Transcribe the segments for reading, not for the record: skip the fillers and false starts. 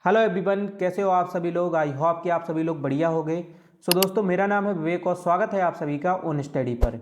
Hello everyone, कैसे हो आप सभी लोग। आई होप कि आप सभी लोग बढ़िया होंगे। सो दोस्तों, मेरा नाम है विवेक और स्वागत है आप सभी का ऑन स्टडी पर।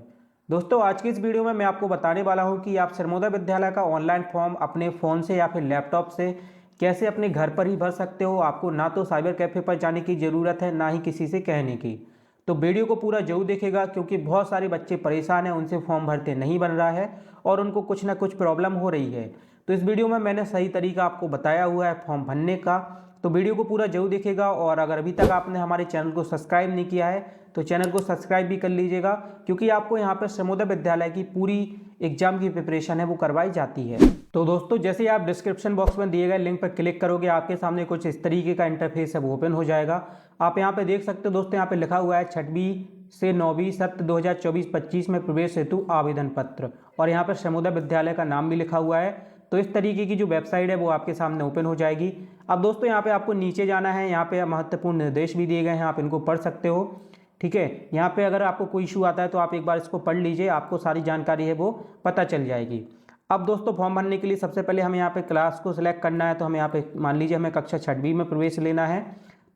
दोस्तों, आज की इस वीडियो में मैं आपको बताने वाला हूं कि आप सर्वोदय विद्यालय का ऑनलाइन फॉर्म अपने फ़ोन से या फिर लैपटॉप से कैसे अपने घर पर ही भर सकते हो। आपको ना तो साइबर कैफ़े पर जाने की ज़रूरत है, ना ही किसी से कहने की। तो वीडियो को पूरा जरूर देखेगा, क्योंकि बहुत सारे बच्चे परेशान हैं, उनसे फॉर्म भरते नहीं बन रहा है और उनको कुछ ना कुछ प्रॉब्लम हो रही है। तो इस वीडियो में मैंने सही तरीका आपको बताया हुआ है फॉर्म भरने का। तो वीडियो को पूरा जरूर देखिएगा, और अगर अभी तक आपने हमारे चैनल को सब्सक्राइब नहीं किया है तो चैनल को सब्सक्राइब भी कर लीजिएगा, क्योंकि आपको यहाँ पर सर्वोदय विद्यालय की पूरी एग्जाम की प्रिपरेशन है वो करवाई जाती है। तो दोस्तों, जैसे आप डिस्क्रिप्शन बॉक्स में दिए गए लिंक पर क्लिक करोगे, आपके सामने कुछ इस तरीके का इंटरफेस है वो ओपन हो जाएगा। आप यहाँ पे देख सकते हो दोस्तों, यहाँ पे लिखा हुआ है 6वीं से 9वीं सत्र 2024-25 में प्रवेश हेतु आवेदन पत्र, और यहाँ पर सर्वोदय विद्यालय का नाम भी लिखा हुआ है। तो इस तरीके की जो वेबसाइट है वो आपके सामने ओपन हो जाएगी। अब दोस्तों, यहाँ पे आपको नीचे जाना है, यहाँ पे महत्वपूर्ण निर्देश भी दिए गए हैं, आप इनको पढ़ सकते हो। ठीक है, यहाँ पे अगर आपको कोई इशू आता है तो आप एक बार इसको पढ़ लीजिए, आपको सारी जानकारी है वो पता चल जाएगी। अब दोस्तों, फॉर्म भरने के लिए सबसे पहले हमें यहाँ पे क्लास को सिलेक्ट करना है। तो हमें यहाँ पे मान लीजिए हमें कक्षा 6वीं में प्रवेश लेना है,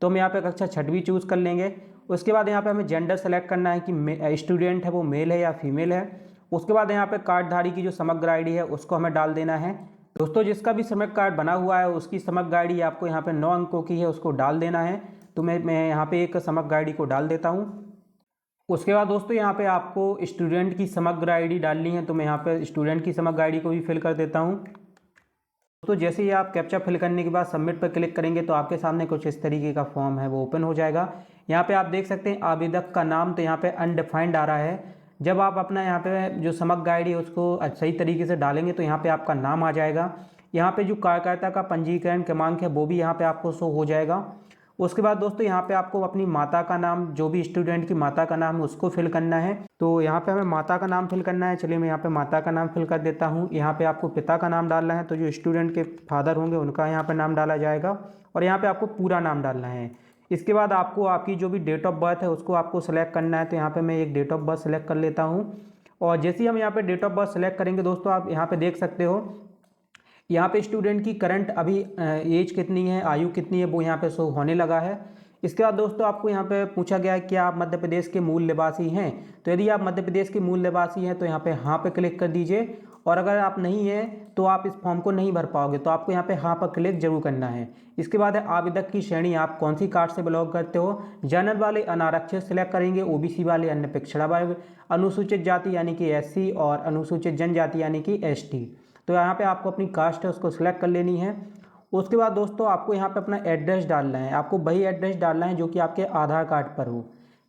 तो हम यहाँ पे कक्षा 6वीं चूज़ कर लेंगे। उसके बाद यहाँ पे हमें जेंडर सेलेक्ट करना है कि स्टूडेंट है वो मेल है या फीमेल है। उसके बाद यहाँ पे कार्डधारी की जो समग्र आईडी है उसको हमें डाल देना है। दोस्तों, जिसका भी समग्र कार्ड बना हुआ है उसकी समग्र आईडी आपको यहाँ पे 9 अंकों की है, उसको डाल देना है। तो मैं यहाँ पे एक समग्र आईडी को डाल देता हूँ। उसके बाद दोस्तों, यहाँ पे आपको स्टूडेंट की समग्र आईडी डालनी है, तो मैं यहाँ पे स्टूडेंट की समग्र आईडी को भी फिल कर देता हूँ। तो जैसे ही आप कैप्चा फिल करने के बाद सबमिट पर क्लिक करेंगे तो आपके सामने कुछ इस तरीके का फॉर्म है वो ओपन हो जाएगा। यहाँ पे आप देख सकते हैं आवेदक का नाम तो यहाँ पे अनडिफाइंड आ रहा है। जब आप अपना यहाँ पे जो समग्र आईडी है उसको सही तरीके से डालेंगे तो यहाँ पे आपका नाम आ जाएगा। यहाँ पे जो कार्यकर्ता का पंजीकरण क्रमांक है वो भी यहाँ पे आपको शो हो जाएगा। उसके बाद दोस्तों, यहाँ पे आपको अपनी माता का नाम, जो भी स्टूडेंट की माता का नाम है उसको फिल करना है। तो यहाँ पे हमें माता का नाम फिल करना है। चलिए मैं यहाँ पे माता का नाम फिल कर देता हूँ। यहाँ पे आपको पिता का नाम डालना है, तो जो स्टूडेंट के फादर होंगे उनका यहाँ पे नाम डाला जाएगा, और यहाँ पे आपको पूरा नाम डालना है। इसके बाद आपको आपकी जो भी डेट ऑफ बर्थ है उसको आपको सेलेक्ट करना है। तो यहाँ पर मैं एक डेट ऑफ बर्थ सेलेक्ट कर लेता हूँ, और जैसे ही हम यहाँ पे डेट ऑफ बर्थ सेलेक्ट करेंगे दोस्तों, आप यहाँ पे देख सकते हो यहाँ पे स्टूडेंट की करंट अभी एज कितनी है, आयु कितनी है, वो यहाँ पे शो होने लगा है। इसके बाद दोस्तों, आपको यहाँ पे पूछा गया है कि आप मध्य प्रदेश के मूल निवासी हैं। तो यदि आप मध्य प्रदेश के मूल निवासी हैं तो यहाँ पे हाँ पे क्लिक कर दीजिए, और अगर आप नहीं हैं तो आप इस फॉर्म को नहीं भर पाओगे, तो आपको यहाँ पे हाँ पर क्लिक जरूर करना है। इसके बाद है आवेदक की श्रेणी, आप कौन सी कास्ट से बिलोंग करते हो। जनरल वाले अनारक्षित सिलेक्ट करेंगे, ओबीसी वाले अन्य पिछड़ा वर्ग, अनुसूचित जाति यानी कि एससी, और अनुसूचित जनजाति यानी कि एसटी। तो यहाँ पे आपको अपनी कास्ट है उसको सिलेक्ट कर लेनी है। उसके बाद दोस्तों, आपको यहाँ पे अपना एड्रेस डालना है। आपको वही एड्रेस डालना है जो कि आपके आधार कार्ड पर हो।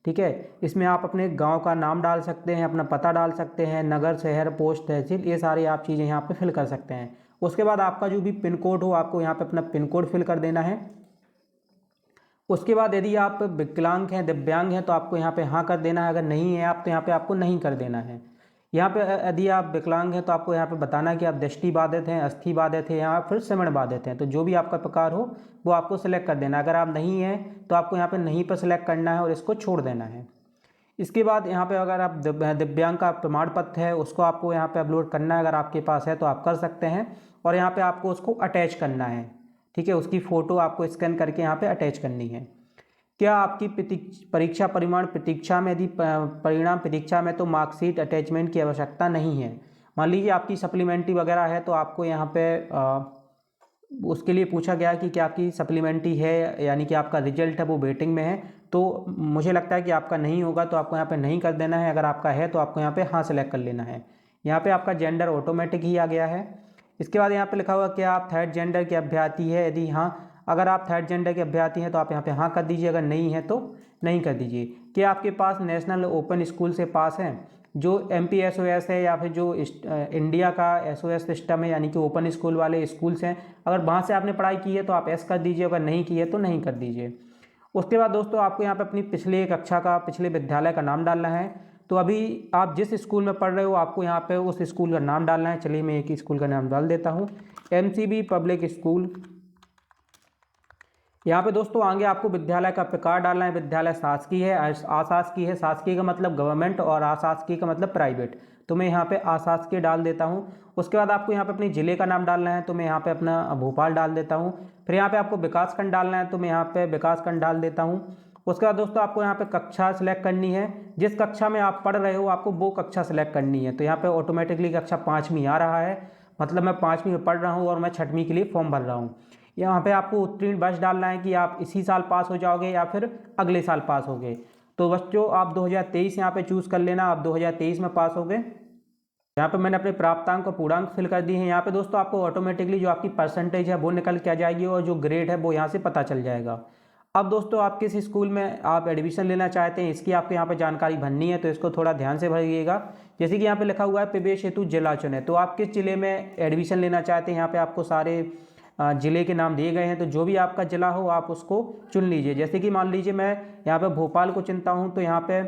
ठीक है, इसमें आप अपने गांव का नाम डाल सकते हैं, अपना पता डाल सकते हैं, नगर, शहर, पोस्ट, तहसील, ये सारी आप चीज़ें यहाँ पे फिल कर सकते हैं। उसके बाद आपका जो भी पिन कोड हो आपको यहाँ पे अपना पिन कोड फिल कर देना है। उसके बाद यदि आप विकलांग हैं, दिव्यांग हैं, तो आपको यहाँ पे हाँ कर देना है। अगर नहीं है आप तो यहाँ पे आपको नहीं कर देना है। यहाँ पे यदि आप विकलांग हैं तो आपको यहाँ पे बताना है कि आप दृष्टि बाधित हैं, अस्थि बाधित हैं या फिर श्रवण बाधित हैं। तो जो भी आपका प्रकार हो वो आपको सिलेक्ट कर देना है। अगर आप नहीं हैं तो आपको यहाँ पे नहीं पर सिलेक्ट करना है और इसको छोड़ देना है। इसके बाद यहाँ पे अगर आप दिव्यांग का प्रमाण पत्र है उसको आपको यहाँ पे अपलोड करना है। अगर आपके पास है तो आप कर सकते हैं, और यहाँ पे आपको उसको अटैच करना है। ठीक है, उसकी फ़ोटो आपको स्कैन करके यहाँ पे अटैच करनी है। क्या आपकी परीक्षा परिणाम प्रतीक्षा में, यदि परिणाम प्रतीक्षा में, तो मार्कशीट अटैचमेंट की आवश्यकता नहीं है। मान लीजिए आपकी सप्लीमेंट्री वगैरह है तो आपको यहाँ पे उसके लिए पूछा गया कि क्या आपकी सप्लीमेंट्री है, यानी कि आपका रिजल्ट है वो वेटिंग में है। तो मुझे लगता है कि आपका नहीं होगा, तो आपको यहाँ पे नहीं कर देना है। अगर आपका है तो आपको यहाँ पे हाँ सेलेक्ट कर लेना है। यहाँ पे आपका जेंडर ऑटोमेटिक ही आ गया है। इसके बाद यहाँ पे लिखा हुआ कि आप थर्ड जेंडर के अभ्यर्थी है। यदि हाँ, अगर आप थर्ड जेंडर के अभ्यर्थी हैं तो आप यहाँ पे हाँ कर दीजिए, अगर नहीं है तो नहीं कर दीजिए। कि आपके पास नेशनल ओपन स्कूल से पास है, जो MPSOS है या फिर जो इंडिया का SOS सिस्टम है, यानी कि ओपन स्कूल वाले स्कूल्स हैं, अगर वहाँ से आपने पढ़ाई की है तो आप एस कर दीजिए, अगर नहीं की है तो नहीं कर दीजिए। उसके बाद दोस्तों, आपको यहाँ पे अपनी पिछले कक्षा का, पिछले विद्यालय का नाम डालना है। तो अभी आप जिस स्कूल में पढ़ रहे हो आपको यहाँ पे उस स्कूल का नाम डालना है। चलिए मैं एक ही स्कूल का नाम डाल देता हूँ, MCB पब्लिक स्कूल। यहाँ पे दोस्तों आगे आपको विद्यालय का प्रकार डालना है। विद्यालय शासकीय है, अशासकीय है। शासकीय का मतलब गवर्नमेंट और अशासकीय का मतलब प्राइवेट। तो मैं यहाँ पे अशासकीय डाल देता हूँ। उसके बाद आपको यहाँ पे अपने ज़िले का नाम डालना है, तो मैं यहाँ पे अपना भोपाल डाल देता हूँ। फिर यहाँ पे आपको विकासखंड डालना है, तो मैं यहाँ पे विकासखंड डाल देता हूँ। उसके बाद दोस्तों आपको यहाँ पे कक्षा सेलेक्ट करनी है। जिस कक्षा में आप पढ़ रहे हो आपको वो कक्षा सेलेक्ट करनी है। तो यहाँ पे ऑटोमेटिकली कक्षा 5वीं आ रहा है, मतलब मैं 5वीं में पढ़ रहा हूँ और मैं 6वीं के लिए फॉर्म भर रहा हूँ। यहाँ पे आपको उत्तीर्ण वर्ष डालना है कि आप इसी साल पास हो जाओगे या फिर अगले साल पास होगे। तो बच्चों आप 2023 यहाँ पे चूज़ कर लेना, आप 2023 में पास हो गए। यहाँ पे मैंने अपने प्राप्तांक और पूर्णांक फिल कर दिए हैं। यहाँ पे दोस्तों आपको ऑटोमेटिकली जो आपकी परसेंटेज है वो निकल के आ जाएगी और जो ग्रेड है वो यहाँ से पता चल जाएगा। अब दोस्तों आप किस स्कूल में आप एडमिशन लेना चाहते हैं इसकी आपको यहाँ पे जानकारी भरनी है, तो इसको थोड़ा ध्यान से भरिएगा। जैसे कि यहाँ पे लिखा हुआ है प्रवेश हेतु जिला चुने, तो आप किस जिले में एडमिशन लेना चाहते हैं। यहाँ पे आपको सारे ज़िले के नाम दिए गए हैं, तो जो भी आपका ज़िला हो आप उसको चुन लीजिए। जैसे कि मान लीजिए मैं यहाँ पे भोपाल को चुनता हूँ, तो यहाँ पे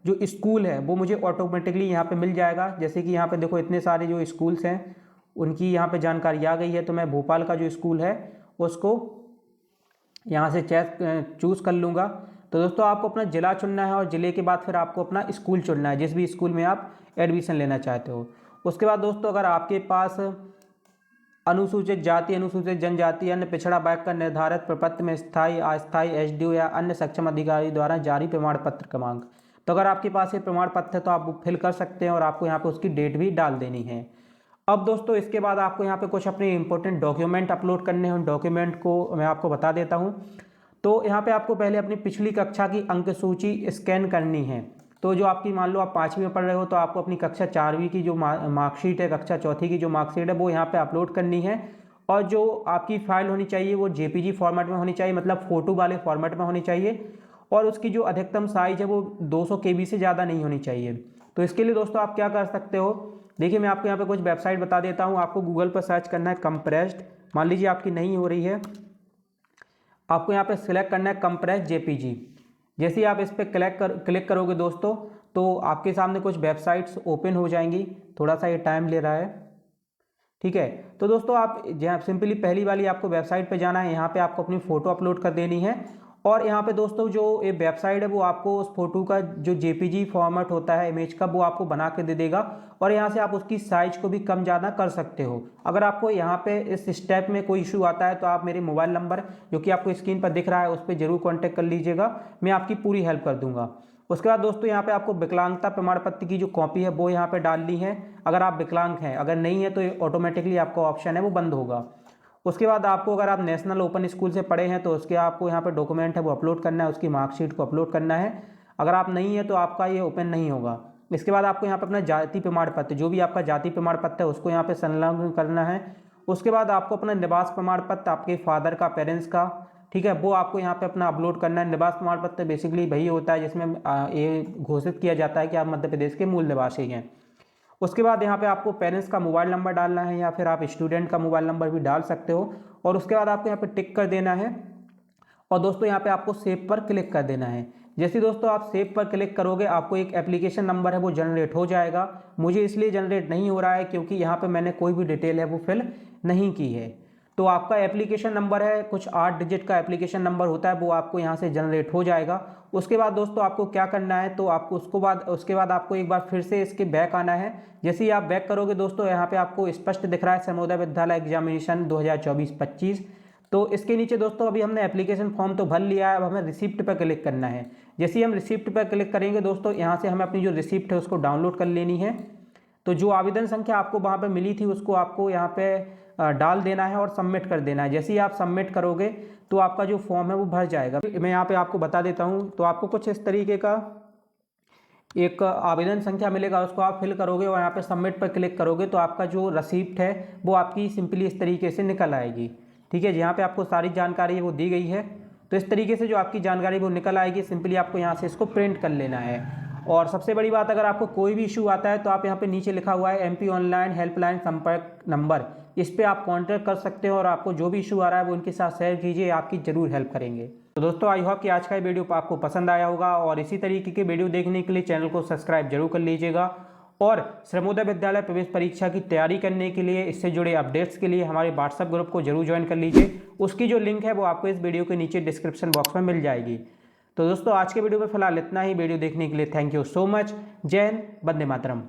जो स्कूल है वो मुझे ऑटोमेटिकली यहाँ पे मिल जाएगा। जैसे कि यहाँ पे देखो इतने सारे जो स्कूल्स हैं उनकी यहाँ पे जानकारी आ गई है, तो मैं भोपाल का जो स्कूल है उसको यहाँ से चूज़ कर लूँगा। तो दोस्तों आपको अपना ज़िला चुनना है और ज़िले के बाद फिर आपको अपना स्कूल चुनना है, जिस भी स्कूल में आप एडमिशन लेना चाहते हो। उसके बाद दोस्तों अगर आपके पास अनुसूचित जाति, अनुसूचित जनजाति, अन्य पिछड़ा वर्ग का निर्धारित प्रपत्र में स्थायी अस्थायी एसडीओ या अन्य सक्षम अधिकारी द्वारा जारी प्रमाण पत्र क्रमांक, तो अगर आपके पास ये प्रमाण पत्र है तो आप वो फिल कर सकते हैं और आपको यहाँ पे उसकी डेट भी डाल देनी है। अब दोस्तों इसके बाद आपको यहाँ पे कुछ अपने इंपॉर्टेंट डॉक्यूमेंट अपलोड करने हैं। उन डॉक्यूमेंट को मैं आपको बता देता हूँ। तो यहाँ पे आपको पहले अपनी पिछली कक्षा की अंक सूची स्कैन करनी है। तो जो आपकी मान लो आप 5वीं में पढ़ रहे हो तो आपको अपनी कक्षा 4वीं की जो मार्कशीट है, कक्षा 4थी की जो मार्कशीट है वो यहाँ पे अपलोड करनी है। और जो आपकी फाइल होनी चाहिए वो जेपीजी फॉर्मेट में होनी चाहिए, मतलब फ़ोटो वाले फॉर्मेट में होनी चाहिए। और उसकी जो अधिकतम साइज है वो 200 KB से ज़्यादा नहीं होनी चाहिए। तो इसके लिए दोस्तों आप क्या कर सकते हो, देखिए मैं आपको यहाँ पे कुछ वेबसाइट बता देता हूँ। आपको गूगल पर सर्च करना है कंप्रेस्ड, मान लीजिए आपकी नहीं हो रही है, आपको यहाँ पे सिलेक्ट करना है कंप्रेस्ड जेपीजी। जैसे ही आप इस पर क्लिक करोगे दोस्तों तो आपके सामने कुछ वेबसाइट्स ओपन हो जाएंगी। थोड़ा सा ये टाइम ले रहा है, ठीक है। तो दोस्तों आप जहाँ सिंपली पहली वाली आपको वेबसाइट पे जाना है, यहाँ पे आपको अपनी फ़ोटो अपलोड कर देनी है। और यहाँ पे दोस्तों जो ये वेबसाइट है वो आपको उस फोटो का जो जेपीजी फॉर्मेट होता है इमेज का, वो आपको बना के दे देगा। और यहाँ से आप उसकी साइज को भी कम ज़्यादा कर सकते हो। अगर आपको यहाँ पे इस स्टेप में कोई इशू आता है तो आप मेरे मोबाइल नंबर जो कि आपको स्क्रीन पर दिख रहा है उस पर जरूर कॉन्टैक्ट कर लीजिएगा, मैं आपकी पूरी हेल्प कर दूंगा। उसके बाद दोस्तों यहाँ पे आपको विकलांगता प्रमाण पत्र की जो कॉपी है वो यहाँ पे डालनी है, अगर आप विकलांग हैं। अगर नहीं है तो ऑटोमेटिकली आपका ऑप्शन है वो बंद होगा। उसके बाद आपको अगर आप नेशनल ओपन स्कूल से पढ़े हैं तो उसके आपको यहाँ पे डॉक्यूमेंट है वो अपलोड करना है, उसकी मार्कशीट को अपलोड करना है। अगर आप नहीं है तो आपका ये ओपन नहीं होगा। इसके बाद आपको यहाँ पे अपना जाति प्रमाण पत्र, जो भी आपका जाति प्रमाण पत्र है उसको यहाँ पे संलग्न करना है। उसके बाद आपको अपना निवास प्रमाण पत्र, आपके फादर का, पेरेंट्स का, ठीक है, वो आपको यहाँ पे अपना अपलोड करना है। निवास प्रमाण पत्र बेसिकली वही होता है जिसमें ये घोषित किया जाता है कि आप मध्य प्रदेश के मूल निवासी हैं। उसके बाद यहाँ पे आपको पेरेंट्स का मोबाइल नंबर डालना है या फिर आप स्टूडेंट का मोबाइल नंबर भी डाल सकते हो। और उसके बाद आपको यहाँ पे टिक कर देना है और दोस्तों यहाँ पे आपको सेव पर क्लिक कर देना है। जैसे दोस्तों आप सेव पर क्लिक करोगे आपको एक एप्लीकेशन नंबर है वो जनरेट हो जाएगा। मुझे इसलिए जनरेट नहीं हो रहा है क्योंकि यहाँ पे मैंने कोई भी डिटेल है वो फिल नहीं की है। तो आपका एप्लीकेशन नंबर है, कुछ 8 डिजिट का एप्लीकेशन नंबर होता है, वो आपको यहाँ से जनरेट हो जाएगा। उसके बाद दोस्तों आपको क्या करना है, तो आपको उसके बाद आपको एक बार फिर से इसके बैक आना है। जैसे ही आप बैक करोगे दोस्तों यहाँ पे आपको स्पष्ट दिख रहा है सर्वोदय विद्यालय एग्जामिनेशन 2024-25। तो इसके नीचे दोस्तों अभी हमने एप्लीकेशन फॉर्म तो भर लिया है, अब हमें रिसिप्ट पर क्लिक करना है। जैसे ही हम रिसिप्ट पर क्लिक करेंगे दोस्तों यहाँ से हमें अपनी जो रिसिप्ट है उसको डाउनलोड कर लेनी है। तो जो आवेदन संख्या आपको वहाँ पे मिली थी उसको आपको यहाँ पे डाल देना है और सबमिट कर देना है। जैसे ही आप सबमिट करोगे तो आपका जो फॉर्म है वो भर जाएगा। मैं यहाँ पे आपको बता देता हूँ। तो आपको कुछ इस तरीके का एक आवेदन संख्या मिलेगा, उसको आप फिल करोगे और यहाँ पे सबमिट पर क्लिक करोगे तो आपका जो रिसिप्ट है वो आपकी सिंपली इस तरीके से निकल आएगी, ठीक है। यहाँ पे आपको सारी जानकारी वो दी गई है। तो इस तरीके से जो आपकी जानकारी वो निकल आएगी, सिंपली आपको यहाँ से इसको प्रिंट कर लेना है। और सबसे बड़ी बात, अगर आपको कोई भी इशू आता है तो आप यहाँ पे नीचे लिखा हुआ है MP ऑनलाइन हेल्पलाइन संपर्क नंबर, इस पर आप कांटेक्ट कर सकते हो और आपको जो भी इशू आ रहा है वो उनके साथ शेयर कीजिए, आपकी ज़रूर हेल्प करेंगे। तो दोस्तों आई होप कि आज का वीडियो आपको पसंद आया होगा और इसी तरीके के वीडियो देखने के लिए चैनल को सब्सक्राइब जरूर कर लीजिएगा और श्रमोदय विद्यालय प्रवेश परीक्षा की तैयारी करने के लिए, इससे जुड़े अपडेट्स के लिए हमारे व्हाट्सएप ग्रुप को जरूर ज्वाइन कर लीजिए। उसकी जो लिंक है वो आपको इस वीडियो के नीचे डिस्क्रिप्शन बॉक्स में मिल जाएगी। तो दोस्तों आज के वीडियो में फिलहाल इतना ही। वीडियो देखने के लिए थैंक यू सो मच। जय हिंद, वंदे मातरम।